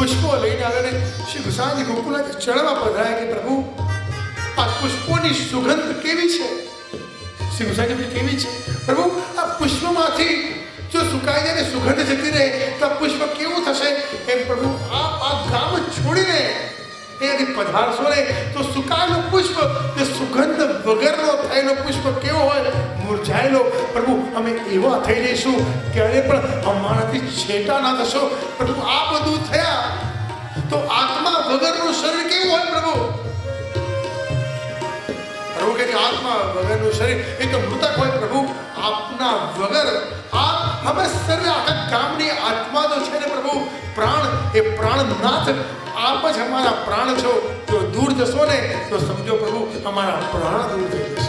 પુષ્પો લઈને આવ્યા ને શ્રી ગુસાઈજી ગોકુલના ચરણમાં પધરાયા કે પ્રભુ આ પુષ્પોની સુગંધ કેવી છે? શ્રી ગુસાઈજી કેવી છે પ્રભુ? આ પુષ્પમાંથી જો સુકાઈ જાય ને સુગંધ જતી રહે તો આ પુષ્પ કેવું થશે? એમ પ્રભુ આપ આ ગામ છોડીને અહીંયાથી પધારશો ને તો સુકાયેલું પુષ્પ જે સુગંધ વગરનો થયેલો પુષ્પ કેવો હોય? મુરઝાયેલો. પ્રભુ અમે એવા થઈ જઈશું ક્યારે પણ અમારાથી છેટા ના થશો. પ્રભુ આ બધું થયા તો આત્મા વગરનું શરીર કેવું હોય પ્રભુ? પ્રભુ કે આત્મા વગરનું શરીર એ તો મૃતક હોય. પ્રભુ આપના વગર આપ અમે સર્વે આખા ગામની આત્મા તો છે ને પ્રભુ, પ્રાણ એ પ્રાણનાથ આપ જ અમારા પ્રાણ છો. જો દૂર જશો ને તો સમજો પ્રભુ અમારા પ્રાણ દૂર થઈ જશે.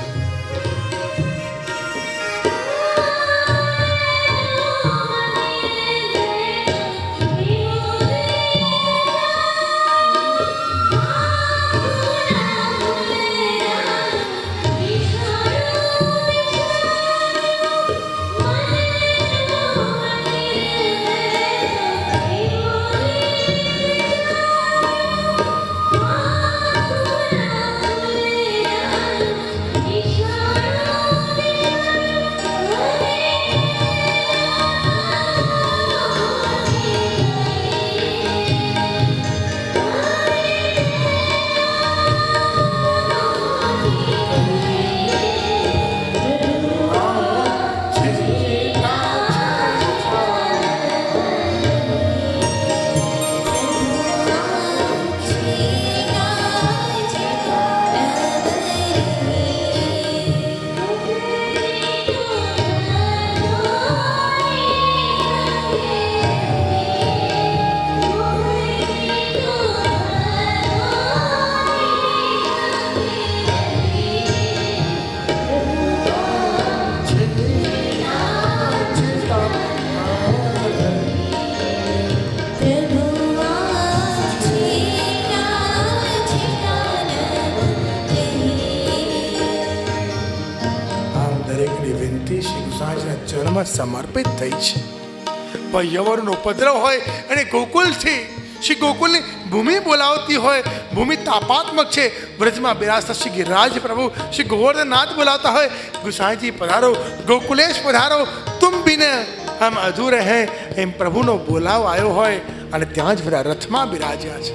સમર્પિત થઈ છે. યવનનો ઉપદ્રવ હોય અને ગોકુલથી શ્રી ગોકુલની ભૂમિ બોલાવતી હોય. ભૂમિ તાપાત્મક છે. વ્રજમાં બિરાજતા શ્રી ગિરિરાજ પ્રભુ શ્રી ગોવર્ધનનાથ બોલાવતા હોય ગુસાઈજી પધારો, ગોકુલેશ પધારો, તુમ બિન હમ અધૂરે હૈ. એમ પ્રભુનો બોલાવ આવ્યો હોય અને ત્યાં જ બધા રથમાં બિરાજ્યા છે.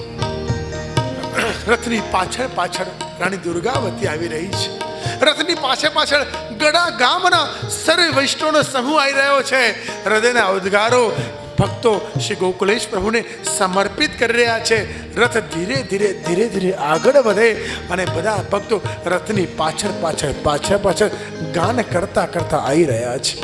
રથની પાછળ પાછળ રાણી દુર્ગાવતી આવી રહી છે. રથની પાછળ પાછળ ગડા ગામના સર્વ વૈષ્ણવનો સમૂહ આવી રહ્યો છે. હૃદયના ઉદ્ગારો ભક્તો શ્રી ગોકુલેશ પ્રભુને સમર્પિત કરી રહ્યા છે. રથ ધીરે ધીરે ધીરે ધીરે આગળ વધે અને બધા ભક્તો રથની પાછળ પાછળ પાછળ પાછળ ગાન કરતા કરતા આવી રહ્યા છે.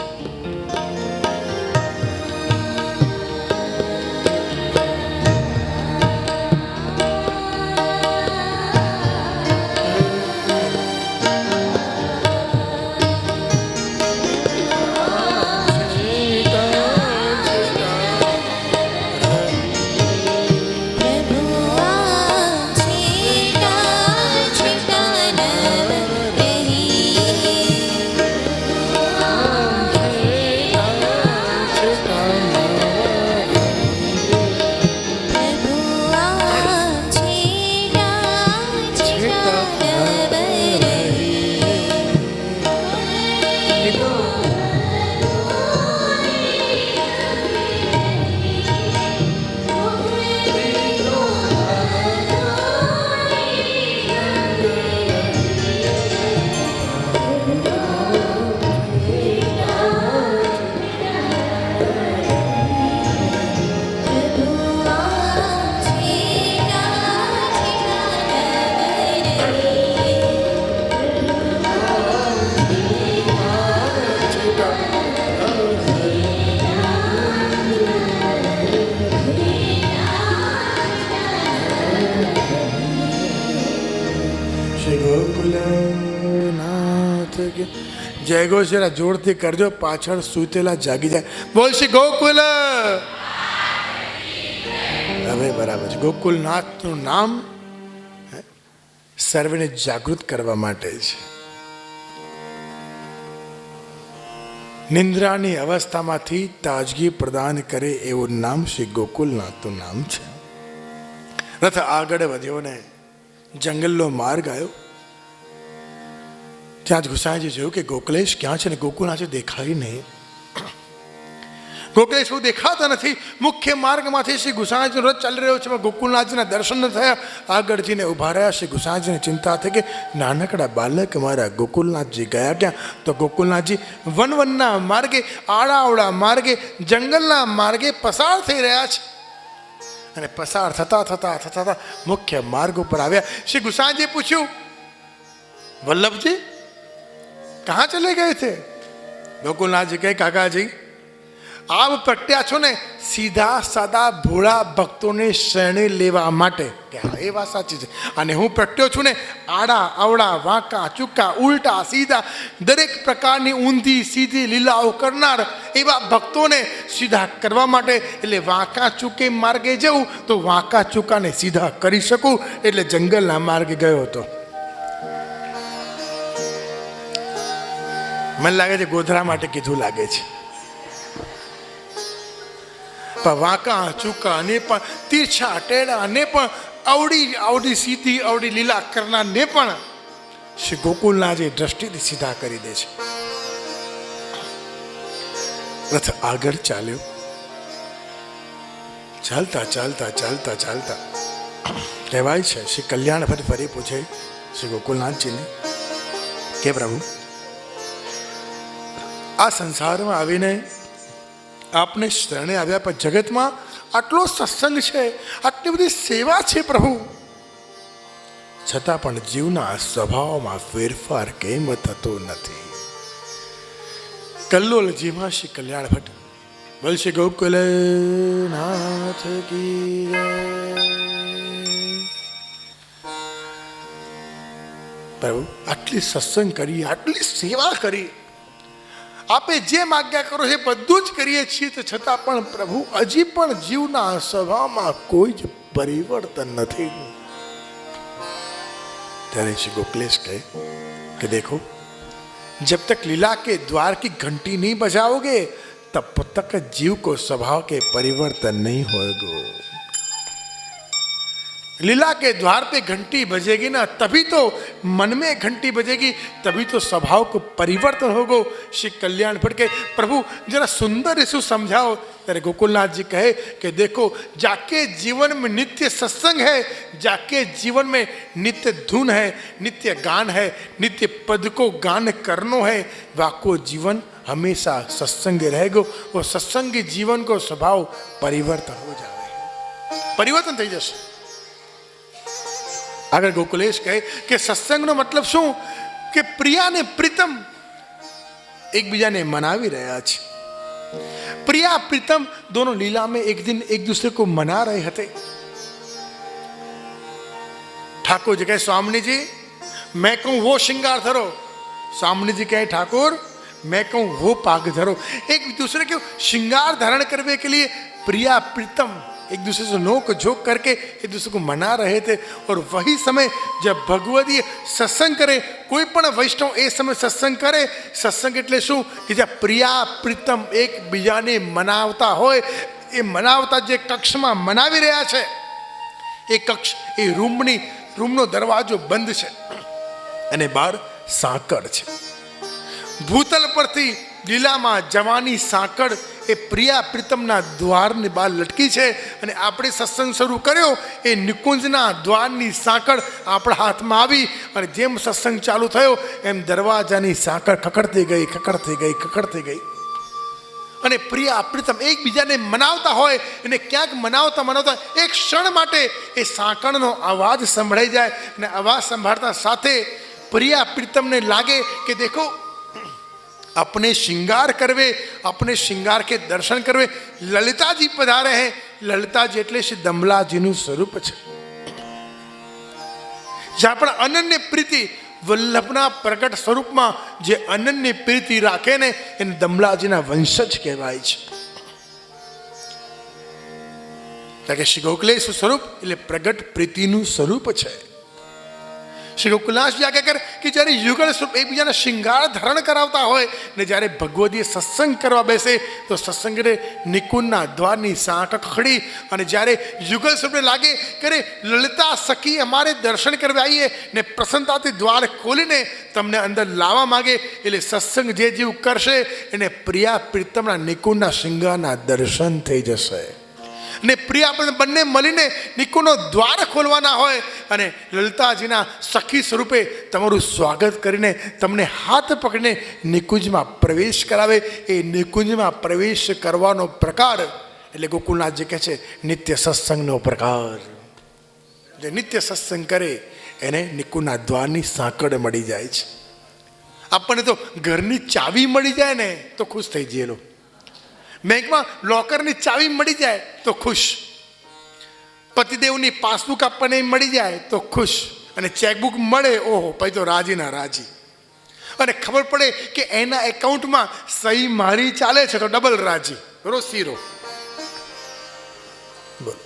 જય ઘોષ જરા જોરથી કરજો, પાછળ સૂતેલા જાગી જાય. બોલ શ્રી ગોકુલ. હવે બરાબર છે. ગોકુલનાથનું નામ સર્વેને જાગૃત કરવા માટે છે. નિંદ્રાની અવસ્થામાંથી તાજગી પ્રદાન કરે એવું નામ શ્રી ગોકુલનાથનું નામ છે. રથ આગળ વધ્યો ને જંગલનો માર્ગ આવ્યો. ત્યાં જ ગુસાઈજી જોયું કે ગોકલેશ ક્યાં છે ને ગોકુળનાથજી દેખાય નહીં. ગોકલેશ બહુ દેખાતા નથી. મુખ્ય માર્ગમાંથી શ્રી ગુસાઈજીનો રથ ચાલી રહ્યો છે, ગોકુળનાથજીના દર્શન ન થયા. આગળ જઈને ઊભા રહ્યા. શ્રી ગુસાઈજીને ચિંતા થઈ કે નાનકડા બાલક મારા ગોકુળનાથજી ગયા ક્યાં? તો ગોકુળનાથજી વનવનના માર્ગે, આડાઅવળા માર્ગે, જંગલના માર્ગે પસાર થઈ રહ્યા છે. અને પસાર થતા થતા થતા થતા મુખ્ય માર્ગ ઉપર આવ્યા. શ્રી ગુસાઈજીએ પૂછ્યું, વલ્લભજી કહાં ચલે ગયે થે? ગોકુળનાથજી કહે, કાકાજી આપ પ્રગટ્યા છો ને સીધા સાદા ભોળા ભક્તોને શરણે લેવા માટે. કે હા, એ વાત સાચી છે. અને હું પ્રગટ્યો છું ને આડા અવળા વાંકા ચૂકા ઉલટા સીધા દરેક પ્રકારની ઊંધી સીધી લીલાઓ કરનાર એવા ભક્તોને સીધા કરવા માટે. એટલે વાંકા ચૂકે માર્ગે જવું તો વાંકા ચૂકાને સીધા કરી શકું, એટલે જંગલના માર્ગે ગયો હતો. મને લાગે છે ગોધરા માટે કીધું લાગે છે. પણ વાંકા ચૂકા ને પણ તીરછા ટેડા ને પણ અવડી સીધી અવડી લીલા કરનાર ને પણ શ્રી ગોકુળનાથજી દ્રષ્ટિથી સીધા કરી દે છે. રથ આગળ ચાલ્યો. ચાલતા ચાલતા ચાલતા ચાલતા કહેવાય છે શ્રી કલ્યાણ ફરી પૂછે શ્રી ગોકુળનાથજીને કે પ્રભુ આ સંસારમાં આવીને આપને શરણે આવ્યા, પણ જગતમાં આટલો સત્સંગ છે, આટલી બધી સેવા છે પ્રભુ, છતાં પણ જીવના સ્વભાવમાં ફેરફાર કેમ થતો નથી? કલ્લોલજીમાં શ્રી કલ્યાણ ભટ્ટ બોલશે ગોકુલનાથ કી જય. પ્રભુ આટલી સત્સંગ કરી, આટલી સેવા કરી, આપે જે આજ્ઞા કરો છે બધું જ કરીએ છીએ, તો છતાં પણ પ્રભુ હજી પણ જીવના સ્વભાવમાં કોઈ જ પરિવર્તન નથી. ત્યારે શ્રી ગોકલેશ કહે કે દેખો, जब तक लीला के द्वार की घंटी नहीं बजाओगे तब तक जीव को स्वभाव के परिवर्तन नहीं होगा. लीला के द्वार पे घंटी बजेगी ना, तभी तो मन में घंटी बजेगी, तभी तो स्वभाव को परिवर्तन होगा. श्री कल्याण भट्ट के प्रभु जरा सुंदर इसको समझाओ. तेरे गोकुलनाथ जी कहे कि देखो, जाके जीवन में नित्य सत्संग है, जाके जीवन में नित्य धुन है, नित्य गान है, नित्य पद को गान करनो है, वाको जीवन हमेशा सत्संग रहेगो. वो सत्संगी जीवन को स्वभाव परिवर्तन हो जाए, परिवर्तन થઈ જશે. આગળ ગોકુલેશ કહે કે સત્સંગનો મતલબ શું? કે પ્રિયા ને પ્રીતમ એકબીજાને મનાવી રહ્યા છે. प्रिया प्रीतम दोनों लीला में एक दिन एक दूसरे को मना रहे थे. ठाकुर जी कहे स्वामी जी मैं कहूं वो श्रृंगार धरो, स्वामी जी कहे ठाकुर मैं कहूं वो पाग धरो. एक दूसरे के श्रृंगार धारण करने के लिए प्रिया प्रीतम एक दूसरे से नोक झोंक करके एक दूसरे को मना रहे थे. और वही समय जब भगवती सत्संग करे, कोई पण वैष्णव ए समय सत्संग करे, सत्संग એટલે શું કે જ્યાં પ્રિયા પ્રીતમ એકબીજાને મનાવતા હોય, એ મનાવતા જે કક્ષમાં મનાવી રહ્યા છે, એ કક્ષ એ રૂમનો દરવાજો બંધ છે અને બહાર સાંકળ છે. ભૂતલ પરથી લીલામાં જવાની સાંકળ એ પ્રિયા પ્રીતમના દ્વારની બહાર લટકી છે. અને આપણે સત્સંગ શરૂ કર્યો, એ નિકુંજના દ્વારની સાંકળ આપણા હાથમાં આવી, અને જેમ સત્સંગ ચાલુ થયો એમ દરવાજાની સાંકળ ખખડતી ગઈ, ખખડતી ગઈ, ખખડતી ગઈ. અને પ્રિયા પ્રીતમ એકબીજાને મનાવતા હોય, અને ક્યાંક મનાવતા મનાવતા એક ક્ષણ માટે એ સાંકળનો અવાજ સંભળાઈ જાય. અને અવાજ સંભાળતા સાથે પ્રિયા પ્રીતમને લાગે કે દેખો अपने श्रृंगार करवे, अपने श्रृंगार के दर्शन करवे ललिता जी पधारे हैं. ललिता जी એટલે શ્રી દમલાજીનું સ્વરૂપ છે. જ્યાં પણ અનન્ય પ્રીતિ વલ્લભના પ્રગટ સ્વરૂપમાં જે અનન્ય પ્રીતિ રાખે ને એને દમલાજીના વંશજ કહેવાય છે. કારણ કે શ્રી ગોકલેશ સ્વરૂપ એટલે પ્રગટ પ્રીતિનું સ્વરૂપ છે. શ્રી ગોકુલનાથજી આજ્ઞા કરે કે જ્યારે યુગલ સ્વરૂપ એકબીજાને શૃંગાર ધારણ કરાવતા હોય ને જ્યારે ભગવદીએ સત્સંગ કરવા બેસે તો સત્સંગને નિકુંજના દ્વારની સાંઠ ખડી અને જ્યારે યુગલ સ્વરૂપને લાગે કરે લલિતા સખી અમારે દર્શન કરવા આવીએ ને પ્રસન્નતાથી દ્વાર ખોલીને તમને અંદર લાવવા માગે એટલે સત્સંગ જે જીવ કરશે એને પ્રિયા પ્રીતમના નિકુંજના શૃંગારના દર્શન થઈ જશે ને પ્રિય આપણે બંને મળીને નિકુંજનો દ્વાર ખોલવાના હોય અને લલિતાજીના સખી સ્વરૂપે તમારું સ્વાગત કરીને તમને હાથ પકડીને નિકુંજમાં પ્રવેશ કરાવે. એ નિકુંજમાં પ્રવેશ કરવાનો પ્રકાર એટલે ગોકુલનાથજી કહે છે નિત્ય સત્સંગનો પ્રકાર. જે નિત્ય સત્સંગ કરે એને નિકુંજના દ્વારની સાંકળ મળી જાય છે. આપણને તો ઘરની ચાવી મળી જાય ને તો ખુશ થઈ જઈએ લોકો. બેંકમાં લોકરની ચાવી મળી જાય તો ખુશ. પતિદેવની પાસબુક આપણને મળી જાય તો ખુશ. અને ચેકબુક મળે ઓહો પછી તો રાજી ના રાજી. અને ખબર પડે કે એના એકાઉન્ટમાં સહી મારી ચાલે છે તો ડબલ રાજી. બરો સીરો બોલો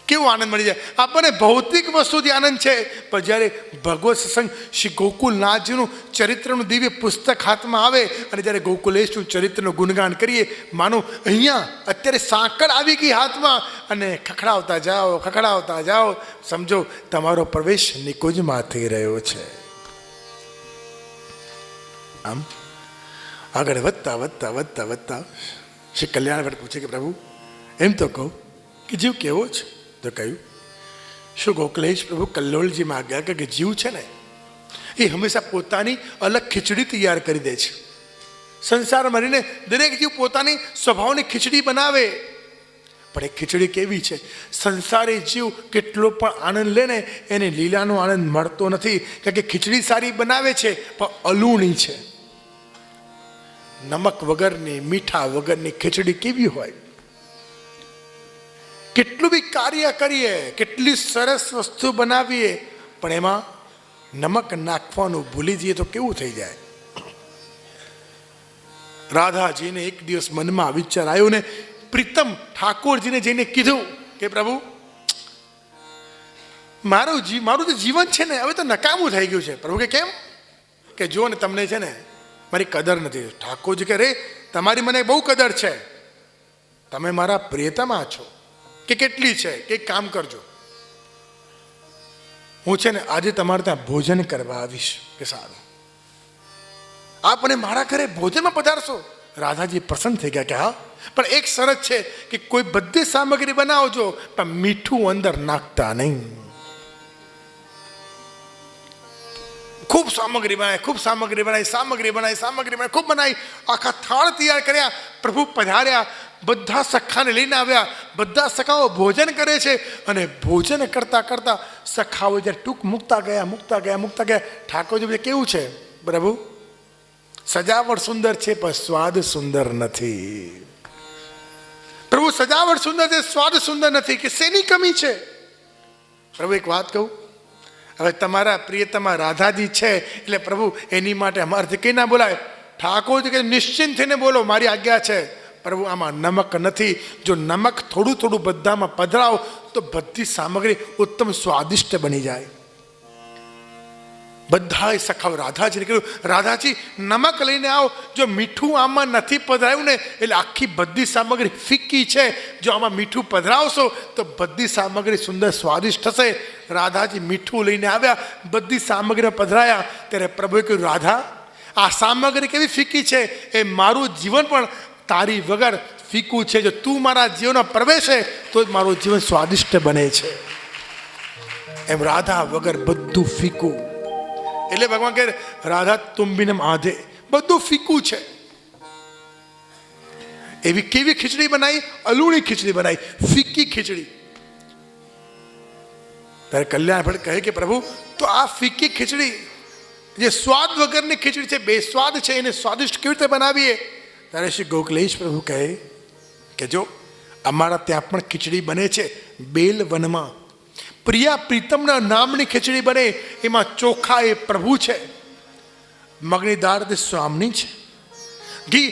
કેવો આનંદ મળી જાય આપણને. ભૌતિક વસ્તુથી આનંદ છે પણ જ્યારે ભગવત સત્સંગ શ્રી ગોકુલનાથજીનું ચરિત્રનું દિવ્ય પુસ્તક હાથમાં આવે અને જ્યારે ગોકુલેશનું ચરિત્રનું ગુણગાન કરીએ માનો અહીંયા અત્યારે સાંકળ આવી ગઈ હાથમાં અને ખખડાવતા જાઓ સમજો તમારો પ્રવેશ નિકુંજમાં થઈ રહ્યો છે. આમ આગળ વધતા શ્રી કલ્યાણ ભટ્ટ પૂછે કે પ્રભુ એમ તો કહું કે જીવ કેવો છે? તો કહ્યું શું ગોકલેશ પ્રભુ કલ્લોળજીમાં ગયા કે જીવ છે ને એ હંમેશા પોતાની અલગ ખીચડી તૈયાર કરી દે છે. સંસાર મરીને દરેક જીવ પોતાની સ્વભાવની ખીચડી બનાવે પણ એ ખીચડી કેવી છે? સંસારી જીવ કેટલો પણ આનંદ લે ને એને લીલાનો આનંદ મળતો નથી કારણ કે ખીચડી સારી બનાવે છે પણ અલૂણી છે. નમક વગરની મીઠા વગરની ખીચડી કેવી હોય? કેટલું બી કાર્ય કરીએ કેટલી સરસ વસ્તુ બનાવીએ પણ એમાં નમક નાખવાનું ભૂલી જઈએ તો કેવું થઈ જાય? રાધાજીને એક દિવસ મનમાં વિચાર આવ્યો ને પ્રીતમ ઠાકોરજીને જઈને કીધું કે પ્રભુ મારું જે જીવન છે ને હવે તો નકામું થઈ ગયું છે. પ્રભુ કે કેમ? કે જો ને તમને છે ને મારી કદર નથી. ઠાકોરજી કે રે તમારી મને બહુ કદર છે. તમે મારા પ્રિયતમા છો કે કેટલી છે કે કામ કરજો હું છે ને આજે તમારે ત્યાં ભોજન કરવા આવીશ. કે સારું આપને મારા ઘરે ભોજનમાં પધારશો? રાધાજી પ્રસન્ન થઈ ગયા કે હા પણ એક શરત છે કે કોઈ બધી સામગ્રી બનાવજો પણ મીઠું અંદર નાખતા નહીં. ખૂબ સામગ્રી બનાવી ખૂબ બનાવી આખા થાળ તૈયાર કર્યા. પ્રભુ પધાર્યા બધા સખાને લઈને આવ્યા. બધા સખાઓ ભોજન કરે છે અને ભોજન કરતા કરતા સખાઓ જ્યારે ટૂંક મૂકતા ગયા ઠાકોરજી કેવું છે પ્રભુ? સજાવટ સુંદર છે પણ સ્વાદ સુંદર નથી. પ્રભુ સજાવટ સુંદર છે સ્વાદ સુંદર નથી કે શેની કમી છે? પ્રભુ એક વાત કહું હવે તમારા પ્રિયતમા રાધાજી છે એટલે પ્રભુ એની માટે અમારાથી કંઈ ના બોલાય. ઠાકોરજી કે નિશ્ચિંત થઈને બોલો મારી આજ્ઞા છે. પ્રભુ આમાં નમક નથી. જો નમક થોડું બધામાં પધરાવો તો બધી સામગ્રી ઉત્તમ સ્વાદિષ્ટ બની જાય. બધાએ સખાવ રાધાજીને કહ્યું રાધાજી નમક લઈને આવો. જો મીઠું આમાં નથી પધરાયું ને એટલે આખી બધી સામગ્રી ફીકી છે. જો આમાં મીઠું પધરાવશો તો બધી સામગ્રી સુંદર સ્વાદિષ્ટ થશે. રાધાજી મીઠું લઈને આવ્યા બધી સામગ્રીમાં પધરાયા ત્યારે પ્રભુએ કહ્યું રાધા આ સામગ્રી કેવી ફીકી છે એ મારું જીવન પણ તારી વગર ફીકું છે. જો તું મારા જીવનમાં પ્રવેશે તો જ મારું જીવન સ્વાદિષ્ટ બને છે. એમ રાધા વગર બધું ફીકું. એટલે ભગવાન કહે રાધા તુંબીનમ આધે બધું ફીકું છે. એવી કેવી ખીચડી બનાવી? અલૂણી ખીચડી બનાવી, ફીકી ખીચડી. ત્યારે કલ્યાણ ભટ્ટ કહે કે પ્રભુ તો આ ફીકી ખીચડી જે સ્વાદ વગરની ખીચડી છે બેસ્વાદ છે એને સ્વાદિષ્ટ કેવી રીતે બનાવીએ? ત્યારે શ્રી ગોકલેશ પ્રભુ કહે કે જો અમારા ત્યાં પણ ખીચડી બને છે બેલ વનમાં. પ્રિયા પ્રીતમના નામની ખીચડી બને એમાં ચોખા એ પ્રભુ છે, મગની દાળ તે સ્વામની છે, ઘી